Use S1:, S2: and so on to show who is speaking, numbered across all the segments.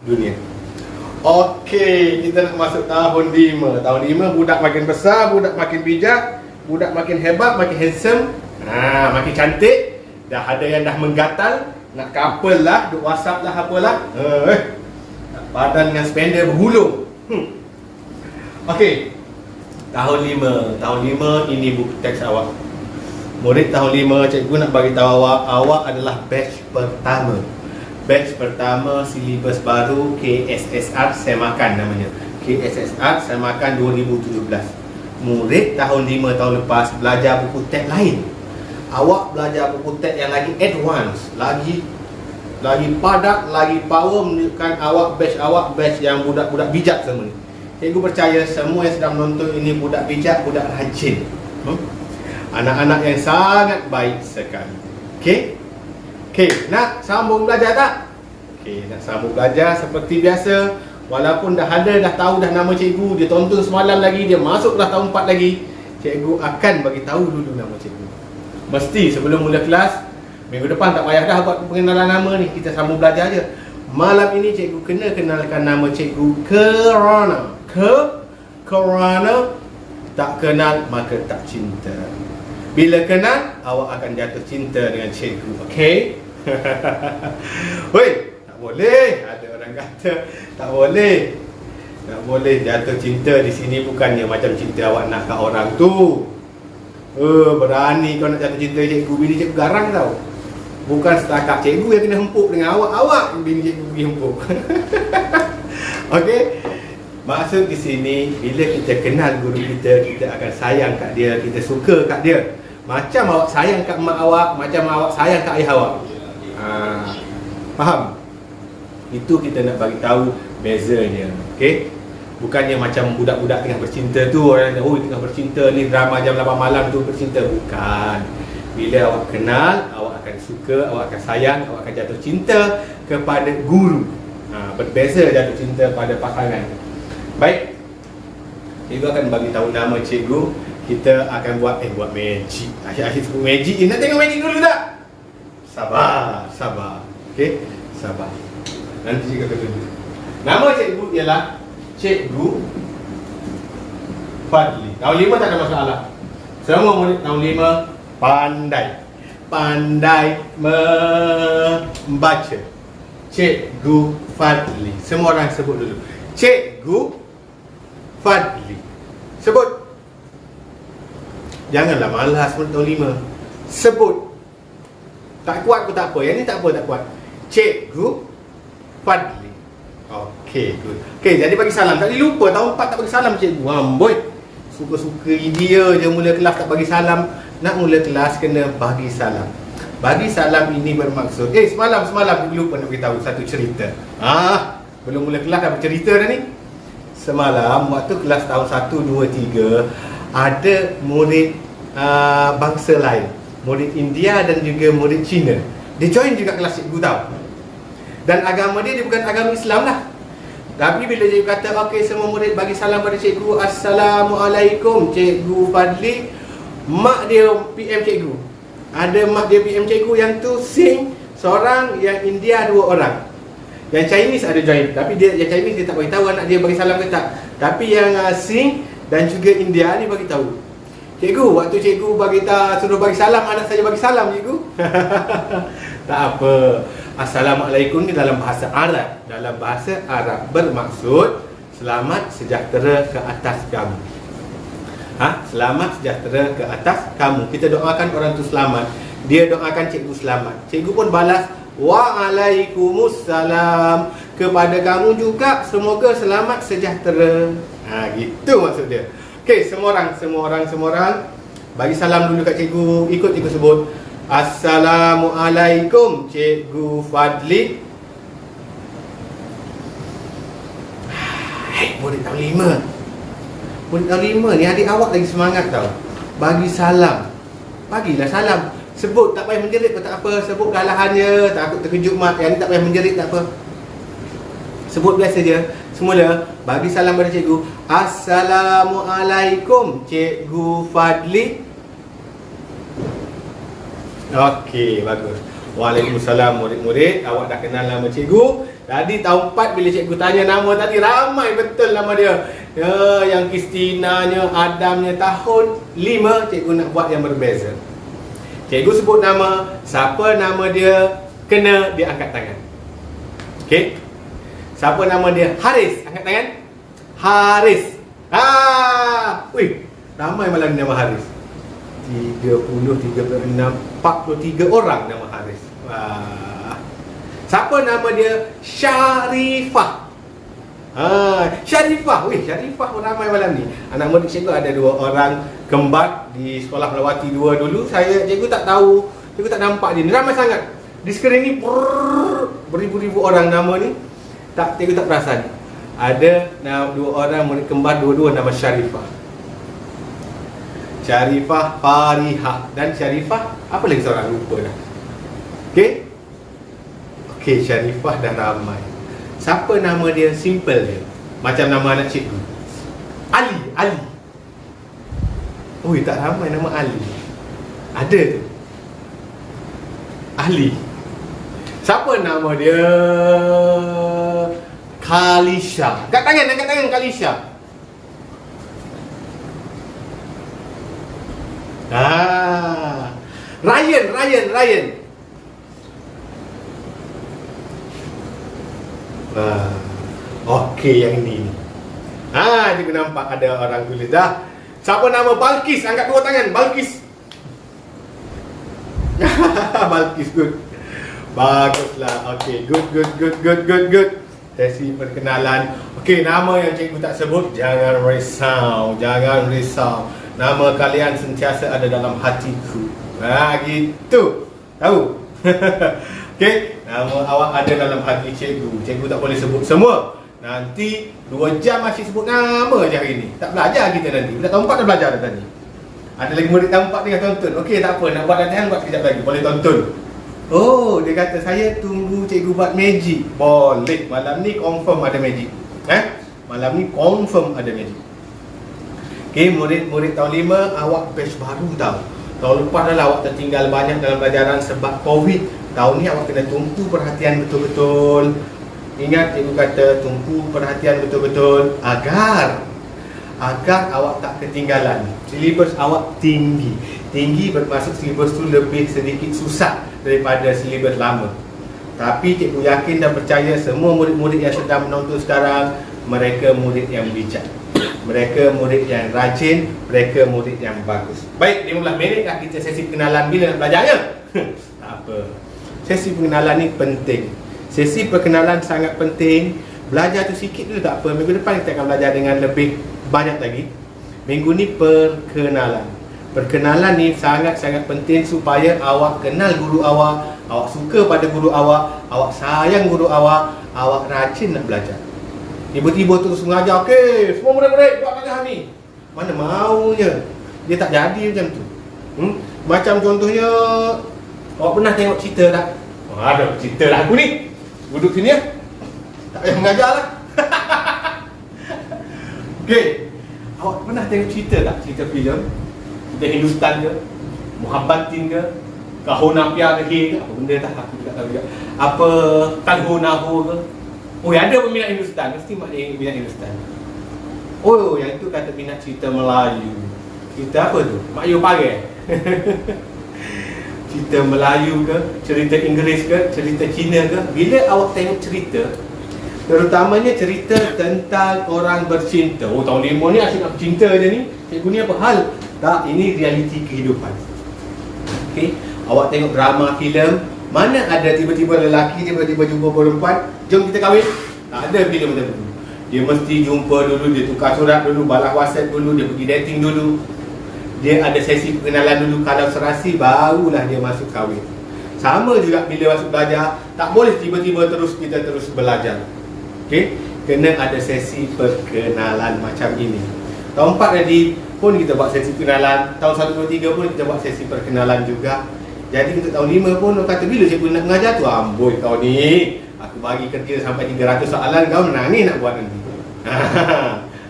S1: dunia. Okey, kita nak masuk tahun 5. Tahun 5 budak makin besar, budak makin bijak, budak makin hebat, makin handsome, makin cantik. Dah ada yang dah menggatal, nak couple lah, duk WhatsApp lah apalah. Badan dengan spender berhulung. Okey. Tahun 5. Tahun 5 ini buku teks awak. Murid tahun 5, cikgu nak bagi tahu awak adalah batch pertama. Batch pertama silibus baru KSSR Semakan namanya. KSSR Semakan 2017. Murid tahun 5 tahun lepas belajar buku teks lain. Awak belajar buku teks yang lagi advance, lagi padat, lagi power, menunjukkan awak batch yang budak-budak bijak semua ni. Cikgu percaya semua yang sedang menonton ini budak bijak, budak rajin. Anak-anak yang sangat baik sekali. Okey, nak sambung belajar tak? Okey, nak sambung belajar seperti biasa. Walaupun dah ada, dah tahu dah nama cikgu, dia tonton semalam lagi, dia masuk kelas tahun 4 lagi, cikgu akan bagi tahu dulu nama cikgu. Mesti sebelum mula kelas, minggu depan tak payah dah buat pengenalan nama ni, kita sambung belajar je. Malam ini cikgu kena kenalkan nama cikgu kerana tak kenal maka tak cinta. Bila kenal, awak akan jatuh cinta dengan cikgu. Okey? Woi, tak boleh. Ada orang kata tak boleh. Tak boleh jatuh cinta di sini bukannya macam cinta awak nak kat orang tu. Berani kau nak jatuh cinta cikgu, bini cikgu garang tau. Bukan setakat cikgu yang kena hempuk dengan awak bini cikgu pergi hempuk. Okey? Maksud di sini, bila kita kenal guru kita, kita akan sayang kat dia, kita suka kat dia. Macam awak sayang kat mak awak, macam awak sayang kat ayah awak. Faham? Itu kita nak bagi tahu bezanya. Okey? Bukannya macam budak-budak tengah bercinta tu, orang kata, tengah bercinta ni drama jam 8 malam tu bercinta. Bukan. Bila awak kenal, awak akan suka, awak akan sayang, awak akan jatuh cinta kepada guru. Berbeza jatuh cinta pada pasangan. Baik. Cikgu akan bagi tahu nama cikgu. Kita akan buat magic. Asyik-asyik sebut magic je. Nak tengok magic dulu tak? Sabar. Okey? Sabar. Nanti cikgu akan tunjuk. Nama cikgu ialah Cikgu Fadli. Tahun 5 tak ada masalah. Semua murid tahun 5 pandai membaca. Cikgu Fadli. Semua orang sebut dulu. Cikgu Fadli. Sebut. Janganlah malas murid tahun 5. Sebut. Tak kuat pun tak apa. Yang ni tak apa, tak kuat. Cikgu Fadli. Okey, good. Okey, jadi bagi salam. Tak boleh lupa tahun 4 tak bagi salam cikgu. Amboi. Suka-suka dia je mula kelas tak bagi salam. Nak mula kelas kena bagi salam. Bagi salam ini bermaksud, semalam cikgu lupa nak beritahu satu cerita. Belum mula kelas dah bercerita dah ni. Semalam waktu kelas tahun 1, 2, 3 ada murid bangsa lain, murid India dan juga murid Cina. Dia join juga kelas cikgu tahu. Dan agama dia bukan agama Islam lah. Tapi bila cikgu kata, okey semua murid bagi salam pada cikgu, Assalamualaikum Cikgu Fadli. Mak dia PM cikgu. Ada mak dia PM cikgu, yang tu sing seorang, yang India 2 orang. Yang Chinese ada join. Tapi yang Chinese dia tak bagi tahu anak dia bagi salam ke tak. Tapi yang sing dan juga India ni bagi tahu. Cikgu, waktu cikgu suruh bagi salam, anak saya bagi salam cikgu. Tak apa. Assalamualaikum ni dalam bahasa Arab. Dalam bahasa Arab bermaksud selamat sejahtera ke atas kamu. Selamat sejahtera ke atas kamu. Kita doakan orang tu selamat. Dia doakan cikgu selamat. Cikgu pun balas, Waalaikumsalam. Kepada kamu juga semoga selamat sejahtera. Gitu maksud dia. Okey, semua orang bagi salam dulu kat cikgu. Ikut cikgu sebut. Assalamualaikum Cikgu Fadli. Murid tahun 5. Murid tahun 5 ni adik awak lagi semangat tau. Bagi salam. Bagilah salam. Sebut, tak payah menjerit pun tak apa. Sebut kalahan je. Takut terkejut mak. Yang ni tak payah menjerit, tak apa. Sebut biasa je. Semula bagi salam pada cikgu. Assalamualaikum Cikgu Fadli. Okey, bagus. Waalaikumsalam murid-murid. Awak dah kenal nama cikgu. Jadi tahun 4 bila cikgu tanya nama tadi, ramai betul nama dia. Ya, yang Kristinanya, Adamnya. Tahun 5 cikgu nak buat yang berbeza. Cikgu sebut nama, siapa nama dia kena dia angkat tangan. Okey. Siapa nama dia Haris, angkat tangan. Haris. Wih, ramai malam ni nama Haris. 30, 36, 43 orang nama Haris. Wah. Siapa nama dia Syarifah. Syarifah. Wih, Syarifah pun ramai malam ni. Anak murid cikgu ada 2 orang kembar di sekolah Melawati 2 dulu. Cikgu tak tahu, cikgu tak nampak dia. Ramai sangat. Di skrin ni beribu-ribu orang nama ni. Cikgu tak perasan. Ada 2 orang murid kembar, dua-dua nama Syarifah. Syarifah, Farihah dan Syarifah. Apa lagi seorang lupa dah. Okey. Okey, Syarifah dah ramai. Siapa nama dia? Simple dia. Macam nama anak cikgu. Ali. Ui, tak ramai nama Ali. Ada tu. Ali. Siapa nama dia? Kalisha. Angkat tangan Kalisha. Ryan. Okey, yang ini. Cikgu nampak ada orang tulis dah. Siapa nama Balkis? Angkat 2 tangan, Balkis. Balkis, good. Baguslah. Okey, good. Sesi perkenalan. Okey, nama yang cikgu tak sebut, jangan risau. Nama kalian sentiasa ada dalam hatiku. Gitu. Tahu? Okey, nama awak ada dalam hati cikgu. Cikgu tak boleh sebut semua. Nanti 2 jam masih sebut nama je hari ni. Tak belajar kita nanti. Budak tahun 4 dah belajar dah tadi. Ada lagi murid tahun 4 tengah tonton. Okey, tak apa, nak buat latihan buat sekejap lagi. Boleh tonton. Oh, dia kata saya tunggu cikgu buat magic. Boleh. Malam ni confirm ada magic. Malam ni confirm ada magic. Okey, murid-murid tahun 5, awak batch baru tau. Tahun lepas dah lah awak tertinggal banyak dalam pelajaran sebab COVID. Tahun ni awak kena tumpu perhatian betul-betul. Ingat cikgu kata tumpu perhatian betul-betul agar awak tak ketinggalan. Silibus awak tinggi. Tinggi bermaksud silibus tu lebih sedikit susah daripada silibus lama. Tapi cikgu yakin dan percaya semua murid-murid yang sedang menonton sekarang, mereka murid yang bijak. Mereka murid yang rajin, mereka murid yang bagus. Baik, 15 minit dah kita sesi pengenalan. Bila nak belajarnya? Tak apa. Sesi pengenalan ni penting. Sesi perkenalan sangat penting. Belajar tu sikit dulu tak apa. Minggu depan kita akan belajar dengan lebih banyak lagi. Minggu ni perkenalan. Perkenalan ni sangat-sangat penting supaya awak kenal guru awak, awak suka pada guru awak sayang guru awak rajin nak belajar. Tiba-tiba terus mengajar, okey, semua murid-murid buat latihan ni. Mana maunya. Dia tak jadi macam tu. Macam contohnya, awak pernah tengok cerita tak? Ada cerita lah aku ni. Duduk sini ya. Tak payah mengajar lah. Okey. Awak pernah tengok cerita tak? Cerita filem? Cerita Hindustan ke? Muhabbatin ke? Kahonapia ke? Apa benda tak? Aku tak tahu juga. Apa Talhonaho ke? Oh, ada peminat Hindustan. Mesti mak dia minat Hindustan. Oh, yang itu kata minat cerita Melayu. Cerita apa tu? Mak Yu Pare. Cerita Melayu ke? Cerita Inggeris ke? Cerita Cina ke? Bila awak tengok cerita, terutamanya cerita tentang orang bercinta. Oh, tahun 5 ni asyik nak bercinta je ni. Cikgu ni apa hal? Tak, ini realiti kehidupan. Okey, awak tengok drama, filem, mana ada tiba-tiba lelaki tiba-tiba jumpa perempuan, jom kita kahwin. Tak ada filem macam tu. Dia mesti jumpa dulu, dia tukar surat dulu, balas WhatsApp dulu, dia pergi dating dulu. Dia ada sesi perkenalan dulu, kalau serasi barulah dia masuk kahwin. Sama juga bila masuk belajar, tak boleh tiba-tiba kita terus belajar. Okey, kena ada sesi perkenalan macam ini. Tahun 4 tadi pun kita buat sesi perkenalan, tahun 1, 2, 3 pun kita buat sesi perkenalan juga. Jadi untuk tahun 5 pun orang kata bila cikgu nak mengajar tu, amboi kau ni, aku bagi kerja sampai 300 soalan, kau menangis nak buat nanti.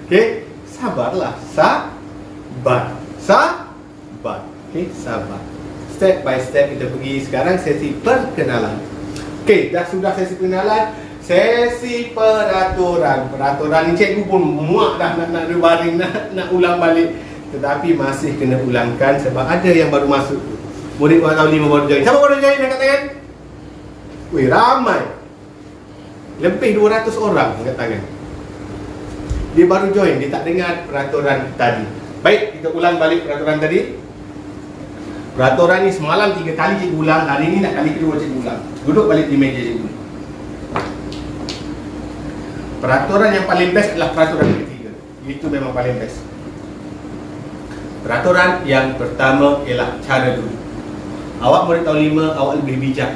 S1: Okey, sabarlah, sabar. Okey, sabar. Step by step kita pergi. Sekarang sesi perkenalan. Okey, dah sudah sesi perkenalan. Sesi peraturan. Peraturan ni cikgu pun muak dah nak baring, nak ulang balik. Tetapi masih kena ulangkan sebab ada yang baru masuk. Murid tahun 5 baru join. Siapa baru join angkat tangan? Weh, ramai. Lebih 200 orang angkat tangan. Dia baru join, dia tak dengar peraturan tadi. Baik, kita ulang balik peraturan tadi. Peraturan ni semalam 3 kali cikgu ulang, hari ni nak kali kedua cikgu ulang. Duduk balik di meja cikgu. Peraturan yang paling best adalah peraturan ketiga. Itu memang paling best. Peraturan yang pertama ialah cara duduk. Awak murid tahun 5, awak lebih bijak.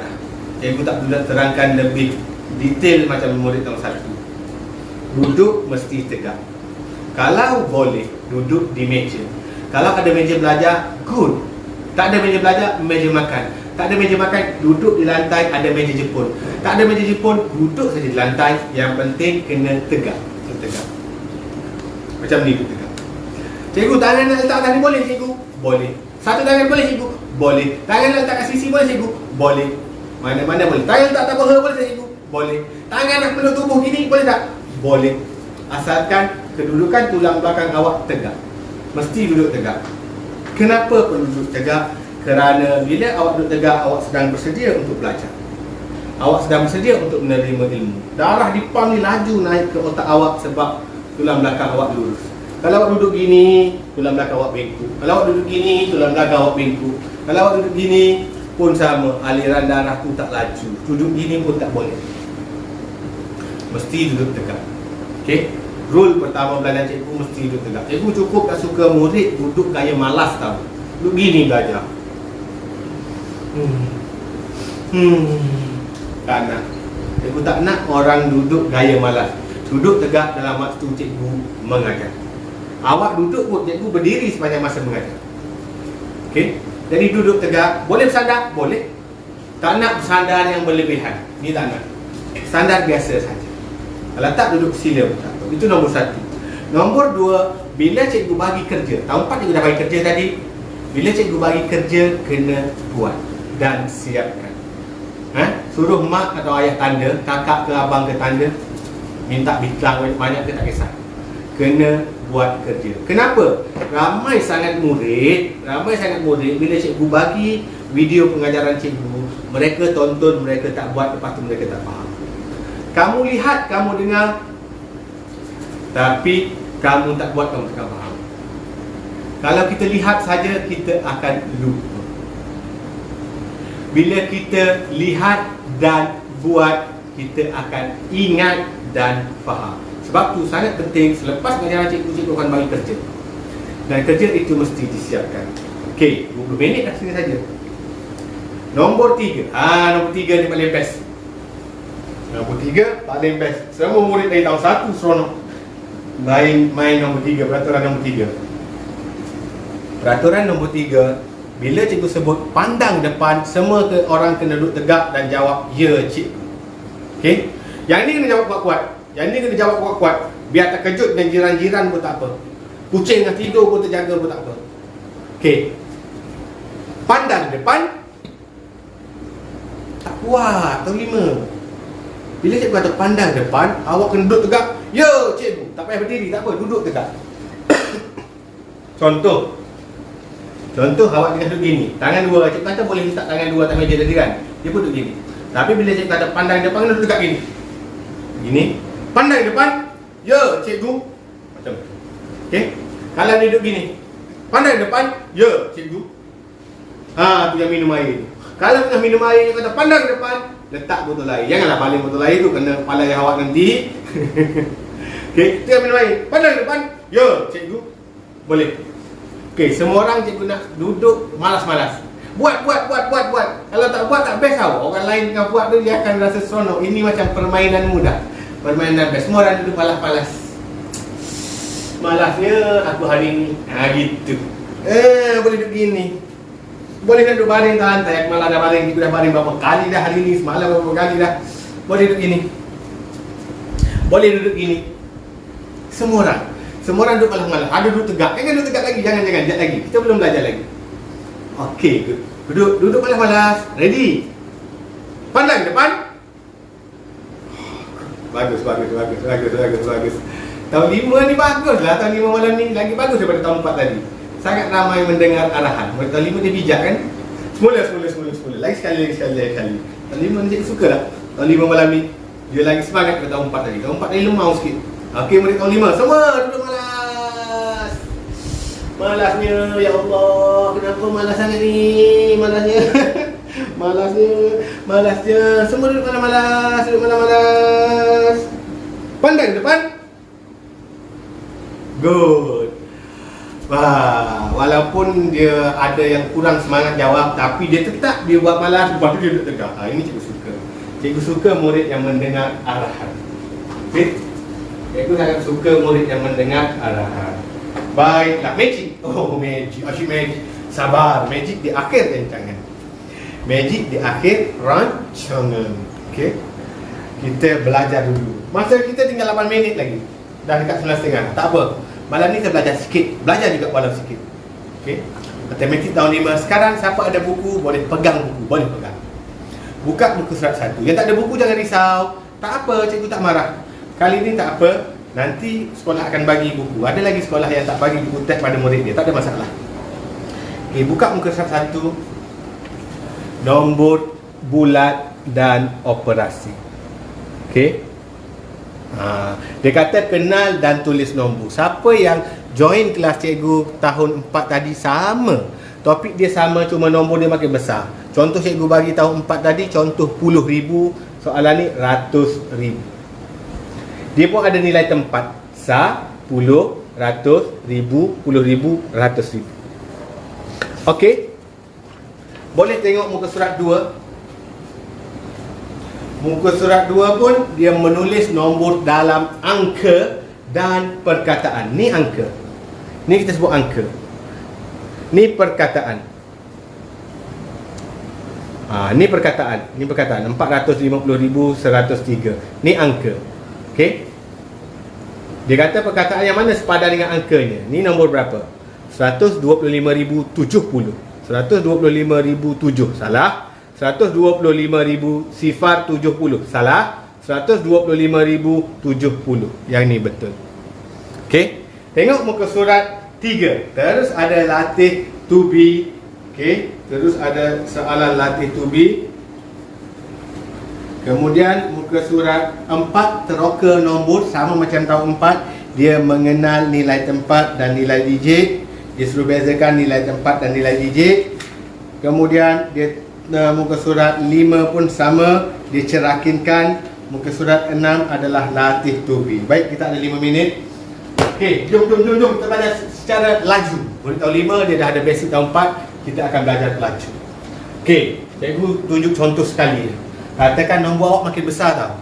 S1: Cikgu tak perlu terangkan lebih detail macam murid tahun 1. Duduk mesti tegak. Kalau boleh, duduk di meja. Kalau ada meja belajar, good. Tak ada meja belajar, meja makan. Tak ada meja makan, duduk di lantai, ada meja jepun. Tak ada meja jepun, duduk saja di lantai. Yang penting kena tegak. Tegak. Macam ni, tegak. Cikgu, tangan nak letak atas ni boleh cikgu? Boleh. Satu tangan boleh cikgu? Boleh. Tangan nak letak kat sisi boleh cikgu? Boleh. Mana-mana boleh. Tangan letak tak paha boleh cikgu? Boleh. Tangan nak peluk tubuh gini boleh tak? Boleh. Asalkan kedudukan tulang belakang awak tegak. Mesti duduk tegak. Kenapa perlu duduk tegak? Kerana bila awak duduk tegak, awak sedang bersedia untuk belajar. Awak sedang bersedia untuk menerima ilmu. Darah di pam ni laju naik ke otak awak sebab tulang belakang awak lurus. Kalau awak duduk gini, tulang belakang awak bengkok. Kalau awak duduk gini, tulang belakang awak bengkok. Kalau awak duduk gini pun sama, aliran darah tu tak laju. Duduk gini pun tak boleh. Mesti duduk tegak. Okey? Rule pertama belajar cikgu mesti duduk tegak. Cikgu cukup tak suka murid duduk gaya malas tau. Duduk gini belajar. Tak nak. Cikgu tak nak orang duduk gaya malas. Duduk tegak dalam waktu cikgu mengajar. Awak duduk pun cikgu berdiri sepanjang masa mengajar. Okey? Jadi duduk tegak. Boleh bersandar? Boleh. Tak nak bersandar yang berlebihan. Ni tak nak. Standar biasa saja. Kalau tak duduk sila pun tak. Itu nombor 1. Nombor 2, bila cikgu bagi kerja. Tahun 4 cikgu dah bagi kerja tadi. Bila cikgu bagi kerja, kena buat dan siapkan. Suruh mak atau ayah tanda, kakak ke abang ke tanda, minta bintang banyak ke tak kisah. Kena buat kerja. Kenapa? Ramai sangat murid bila cikgu bagi video pengajaran cikgu, mereka tonton, mereka tak buat, lepas tu mereka tak faham. Kamu lihat, kamu dengar, tapi kamu tak buat, kamu tak faham. Kalau kita lihat saja, kita akan lupa. Bila kita lihat dan buat, kita akan ingat dan faham. Sebab tu sangat penting, selepas pengajaran cikgu akan bagi kerja. Dan kerja itu mesti disiapkan. Okey, 20 minit dah sini saja. Nombor 3. Nombor 3 ni paling best. Nombor 3 paling best. Semua murid dari tahun 1 seronok main nombor 3, peraturan nombor 3. Peraturan nombor 3, bila cikgu sebut pandang depan, semua orang kena duduk tegak dan jawab ya cikgu. Okey? Yang ni kena jawab kuat-kuat. Yang ni kena jawab kuat-kuat. Biar tak kejut dan jiran-jiran pun tak apa. Kucing yang tidur pun terjaga pun tak apa. Okey. Pandang depan. Tak kuat, tahun 5. Bila cikgu kata pandang depan, awak kena duduk tegak. Ya cikgu. Tak payah berdiri, tak apa, duduk tegak. Contoh awak tengah duduk gini, tangan dua, cikgu kata boleh letak tangan dua atas meja tadi kan. Dia pun duduk gini. Tapi bila cikgu kata pandang depan, kena duduk tegak gini. Gini. Pandang depan. Ya cikgu. Macam tu. Okey. Kalau dia duduk gini, pandang depan. Ya cikgu. Tu yang minum air. Kalau tengah minum air, dia kata pandang depan, letak botol air. Janganlah paling botol air tu kena kepala yang awak nanti. Okey, tengah minum air. Pandang depan. Ya cikgu. Boleh. Okey, semua orang cikgu nak duduk malas-malas. Buat. Kalau tak buat tak best tau. Orang lain tengah buat tu dia akan rasa seronok. Ini macam permainan mudah. Permainan best. Semua orang duduk palas-palas. Malasnya aku hari ni. Gitu. Boleh duduk gini. Boleh duduk baring tak lantai. Aku malah dah baring. Cikgu dah baring berapa kali dah hari ni. Semalam berapa kali dah. Boleh duduk gini. Boleh duduk gini. Semua orang duduk malas-malas. Ada duduk tegak. Jangan duduk tegak lagi. Jangan. Sekejap lagi. Kita belum belajar lagi. Okey. Duduk malas-malas. Ready. Pandang depan. Bagus. Tahun 5 ni bagus lah. Tahun 5 malam ni lagi bagus daripada tahun 4 tadi. Sangat ramai mendengar arahan. Murid tahun 5 dia bijak kan? Semula. Lagi sekali. Tahun 5 ni cikgu suka lah. Tahun 5 malam ni dia lagi semangat daripada tahun 4 tadi. Tahun 4 tadi lemau sikit. Okey, murid tahun 5 semua duduk malas. Malasnya, ya Allah, kenapa malas sangat ni? Malasnya. Semua duduk malas. Pandang depan. Good. Wah, walaupun dia ada yang kurang semangat jawab, tapi dia tetap dia buat malas, lepas tu dia duduk tegak. Ini cikgu suka. Cikgu suka murid yang mendengar arahan. Okey? Cikgu sangat suka murid yang mendengar arahan. Baiklah, magic. Asyik magic. Sabar, magic di akhir rancangan. Magic di akhir rancangan. Okey. Kita belajar dulu. Masa kita tinggal 8 minit lagi. Dah dekat 9.30. Tak apa. Malam ni kita belajar sikit. Belajar juga walau sikit. Okey. Matematik tahun 5. Sekarang siapa ada buku boleh pegang buku. Boleh pegang. Buka buku surat 1. Yang tak ada buku jangan risau. Tak apa, cikgu tak marah. Kali ni tak apa. Nanti sekolah akan bagi buku. Ada lagi sekolah yang tak bagi buku teks pada murid dia. Tak ada masalah. Okey, buka muka surat 1. Nombor bulat dan operasi. Okey. Dia kata kenal dan tulis nombor. Siapa yang join kelas cikgu tahun 4 tadi sama. Topik dia sama, cuma nombor dia makin besar. Contoh cikgu bagi tahun 4 tadi, contoh 10,000. Soalan ni 100,000. Dia pun ada nilai tempat. 10, 100, 1000, 10,000, 100,000. Okey. Boleh tengok muka surat 2. Muka surat 2 pun dia menulis nombor dalam angka dan perkataan. Ni angka. Ni kita sebut angka. Ni perkataan. Ni perkataan. 450,103. Ni angka. Okey. Dia kata perkataan yang mana sepadan dengan angkanya. Ni nombor berapa? 125,070. 125,007. Salah. 125,070. Salah. 125,070. Yang ni betul. Okey. Tengok muka surat 3. Terus ada latih to be. Okey. Terus ada soalan latih to be. Kemudian muka surat 4 teroka nombor sama macam tahun 4. Dia mengenal nilai tempat dan nilai digit. Dia suruh bezakan nilai tempat dan nilai digit. Kemudian dia muka surat 5 pun sama. Dia cerakinkan. Muka surat 6 adalah latih to be. Baik, kita ada 5 minit. Okey, jom kita belajar secara laju. Murid tahun 5 dia dah ada basic tahun 4. Kita akan belajar laju. Okey, cikgu tunjuk contoh sekali. Katakan nombor awak makin besar tau.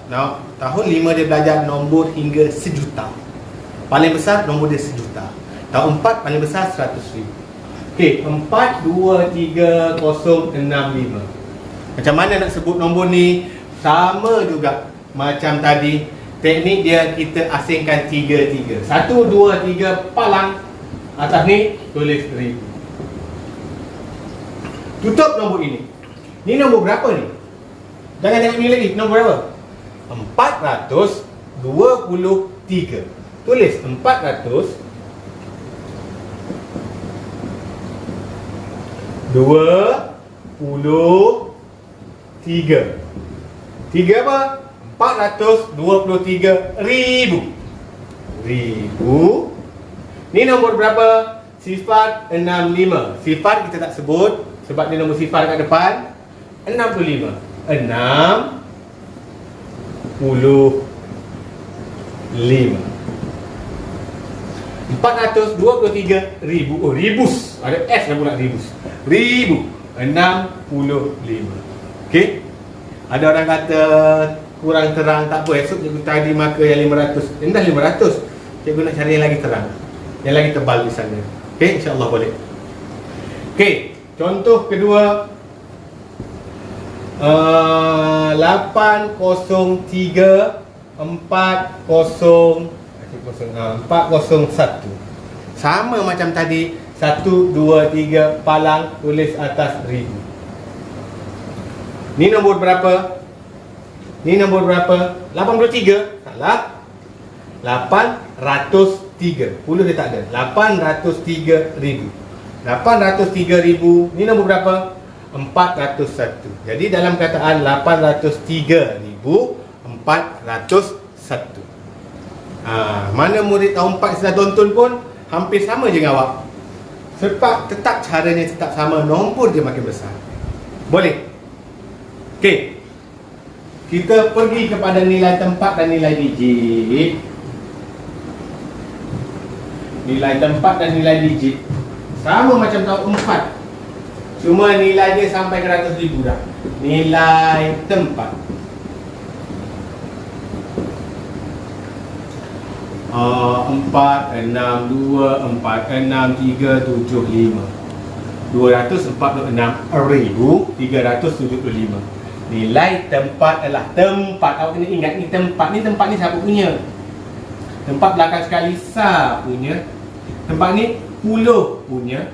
S1: Tahun 5 dia belajar nombor hingga 1,000,000. Paling besar nombor dia 1,000,000. Tahun 4 paling besar 100,000. Okey, 4, 2, 3, 0, 6, 5. Macam mana nak sebut nombor ni? Sama juga macam tadi. Teknik dia kita asingkan 3, 1, 2, 3 palang. Atas ni tulis 1000. Tutup nombor ini. Ni nombor berapa ni? Jangan tengok ni lagi. Nombor berapa? 423. Tulis 423. 3 apa? 423,000. Ni nombor berapa? Sifar 65. Sifar kita tak sebut sebab dia nombor sifar kat depan. 65. 65. 423,000. Oh, ribus. Ada S dah pula ribus. 1065. Okey. Ada orang kata kurang terang, tak apa. Esok cikgu tadi marker yang 500. Dah 500. Cikgu nak cari yang lagi terang. Yang lagi tebal di sana. Okey, insya-Allah boleh. Okey, contoh kedua. 803 401. Sama macam tadi. 1, 2, 3 palang, tulis atas 1000. Ni nombor berapa? Ni nombor berapa? 83. adalah 803. Puluh dia tak ada. 803,000. 803,000 ni nombor berapa? 401. Jadi dalam kataan 803,401. Mana murid tahun 4 sudah tonton pun hampir sama je dengan awak. Sebab tetap caranya tetap sama, nombor dia makin besar. Boleh? Okey. Kita pergi kepada nilai tempat dan nilai digit. Nilai tempat dan nilai digit sama macam tahun 4. Cuma nilai dia sampai ke ratus ribu dah. Nilai tempat 4, 6, 2, 4, 6, 3, 7, 5 246,375. Nilai tempat adalah tempat. Awak kena ingat ni tempat ni siapa punya? Tempat belakang sekali Sa punya. Tempat ni puluh punya.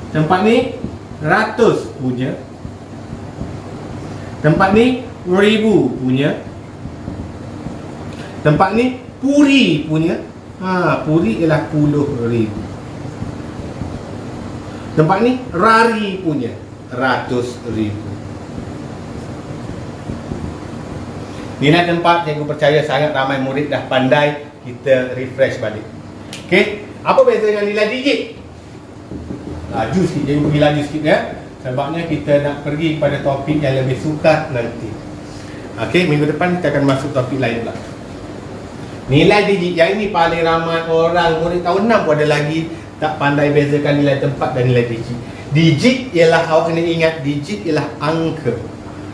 S1: Tempat ni ratus punya. Tempat ni ribu punya. Tempat ni puri punya. Puri ialah 10,000. Tempat ni rari punya, 100,000. Nilai tempat, cikgu percaya sangat ramai murid dah pandai. Kita refresh balik. Okey, apa beza dengan nilai digit? Laju sikit, cikgu pergi laju sikit ya. Sebabnya kita nak pergi pada topik yang lebih sukar nanti. Okey, minggu depan kita akan masuk topik lain pula. Nilai digit, yang ini paling ramai orang murid tahun 6 pun ada lagi tak pandai bezakan nilai tempat dan nilai digit. Digit ialah, awak kena ingat, digit ialah angka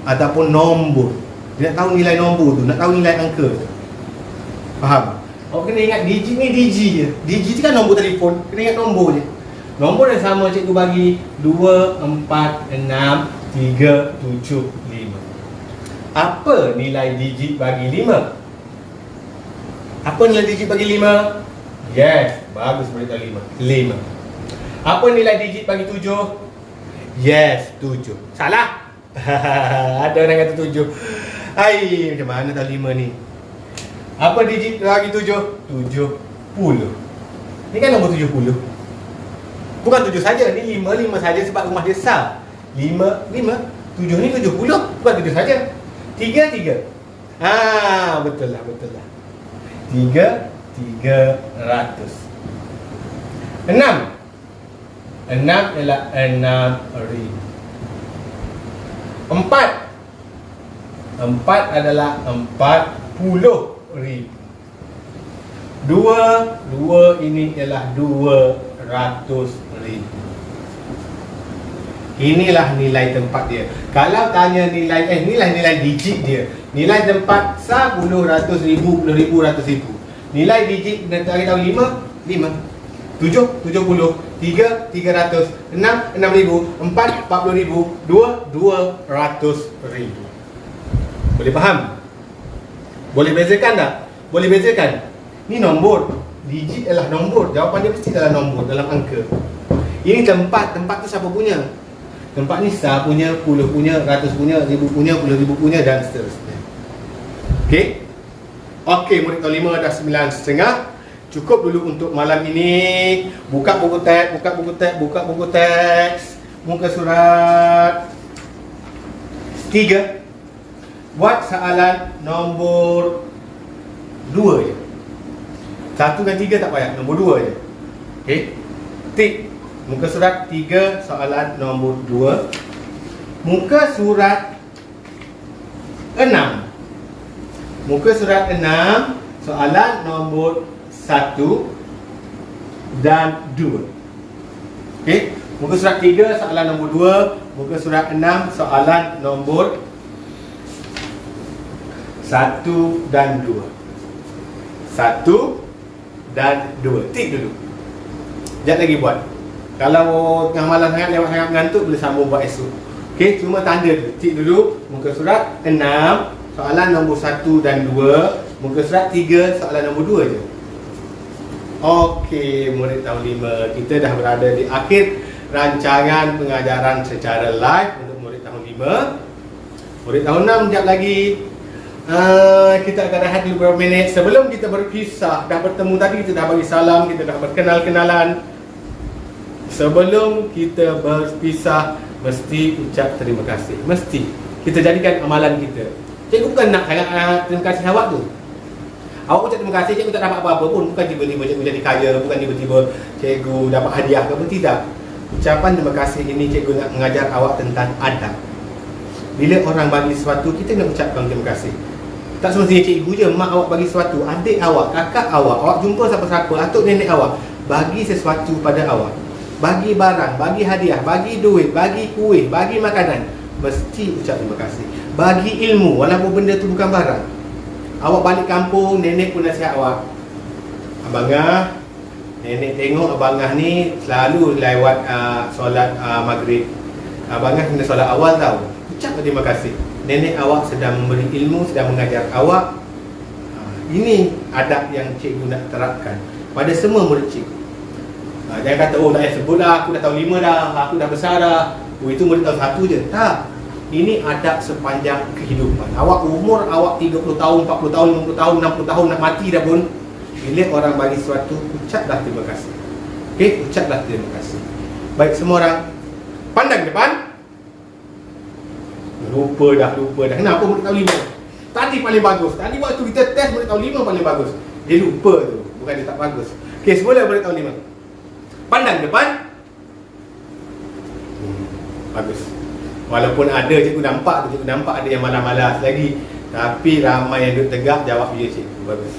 S1: ataupun nombor. Dia nak tahu nilai nombor tu, nak tahu nilai angka tu. Faham? Awak kena ingat digit ni digi je. Digi tu kan nombor telefon, kena ingat nombor je. Nombor yang sama cikgu bagi 2, 4, 6, 3, 7, 5. Apa nilai digit bagi 5? Apa nilai digit bagi 5? Yes, bagus murid tahu 5. Apa nilai digit bagi 7? Yes, 7. Salah. Ada orang kata 7. Hai, macam mana tahu 5 ni? Apa digit bagi 7? 70. Ni kan nombor 70. Bukan 7 saja, ni 5 saja sebab rumah dia Sa. 5, 7 ni 70. Bukan 7 saja. 3. Betul lah. 300. 6 ialah 6,000. 4 adalah 40,000. 2 ini ialah 200,000. Inilah nilai tempat dia. Kalau tanya nilai digit dia. Nilai tempat 10, 100,000, 10,000, 100,000. Nilai digit nak tahu 5, 7, 70, 3, 300, 6, 6,000, 4, 40,000, 2, 200,000. Boleh faham? Boleh bezakan tak? Boleh bezakan. Ni nombor. Digit adalah nombor. Jawapan dia mesti dalam nombor, dalam angka. Ini tempat. Tempat tu siapa punya? Tempat ni Sa punya, 10 punya, 100 punya, 1000 punya, 10,000 punya dan seterusnya. Okey? Okey, murid tahun 5 dah 9.30. Cukup dulu untuk malam ini. Buka buku teks, muka surat 3. Buat soalan nombor 2 je. 1 dan 3 tak payah, nombor 2 je. Okey? Tik. Muka surat 3, soalan nombor 2. Muka surat 6. Muka surat 6, soalan nombor 1 dan 2. Okey? Muka surat 3, soalan nombor 2. Muka surat 6, soalan nombor 1 dan 2. 1 dan 2. Tik dulu. Sekejap lagi buat. Kalau tengah malam sangat, lewat sangat mengantuk, boleh sambung buat esok. Okey, cuma tanda dulu. Tik dulu. Muka surat 6, soalan nombor 1 dan 2. Muka surat 3, soalan nombor 2 je. Okey, murid tahun 5. Kita dah berada di akhir rancangan pengajaran secara live untuk murid tahun 5. Murid tahun 6 sekejap lagi Kita akan rehat dulu beberapa minit. Sebelum kita berpisah, dah bertemu tadi, kita dah bagi salam, kita dah berkenal-kenalan. Sebelum kita berpisah, mesti ucap terima kasih. Mesti. Kita jadikan amalan kita. Cikgu bukan nak sangat terima kasih awak tu. Awak ucap terima kasih, cikgu tak dapat apa-apa pun. Bukan tiba-tiba cikgu jadi kaya, bukan tiba-tiba cikgu dapat hadiah ke apa, tidak. Ucapan terima kasih ini cikgu nak mengajar awak tentang adab. Bila orang bagi sesuatu, kita nak ucapkan terima kasih. Tak semestinya cikgu je, mak awak bagi sesuatu, adik awak, kakak awak jumpa siapa-siapa, atuk nenek awak bagi sesuatu pada awak. Bagi barang, bagi hadiah, bagi duit, bagi kuih, bagi makanan, mesti ucap terima kasih. Bagi ilmu, walaupun benda tu bukan barang. Awak balik kampung, nenek pun nasihat awak, abangah, nenek tengok abangah ni selalu lewat solat maghrib. Abangah kena solat awal tau. Ucap terima kasih. Nenek awak sedang memberi ilmu, sedang mengajar awak. Ini adab yang cikgu nak terapkan pada semua murid cikgu. Jangan kata, oh tak payah sebut lah, aku dah tahun 5 dah, aku dah besar dah. Oh itu murid tahun 1 je. Tak. Ini adab sepanjang kehidupan. Awak umur awak 30 tahun, 40 tahun, 50 tahun, 60 tahun nak mati dah pun, bila orang bagi sesuatu, ucaplah terima kasih. Okey, ucaplah terima kasih. Baik semua orang, pandang depan. Lupa dah. Kenapa murid tahun 5? Tadi paling bagus. Tadi waktu kita test murid tahun 5 paling bagus. Dia lupa tu, bukan dia tak bagus. Okey, semula murid tahun 5. Pandang depan. Bagus. Walaupun ada cikgu nampak ada yang malas-malas lagi, tapi ramai yang duduk tegak jawab dia cikgu. Bagus.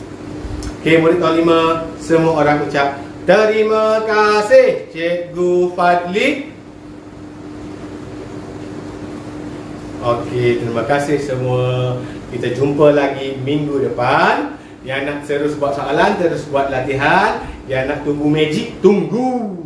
S1: Okey, murid tahun 5, semua orang ucap terima kasih Cikgu Fadli. Okey, terima kasih semua. Kita jumpa lagi minggu depan. Yang nak terus buat soalan, terus buat latihan. Yang nak tunggu magic, tunggu.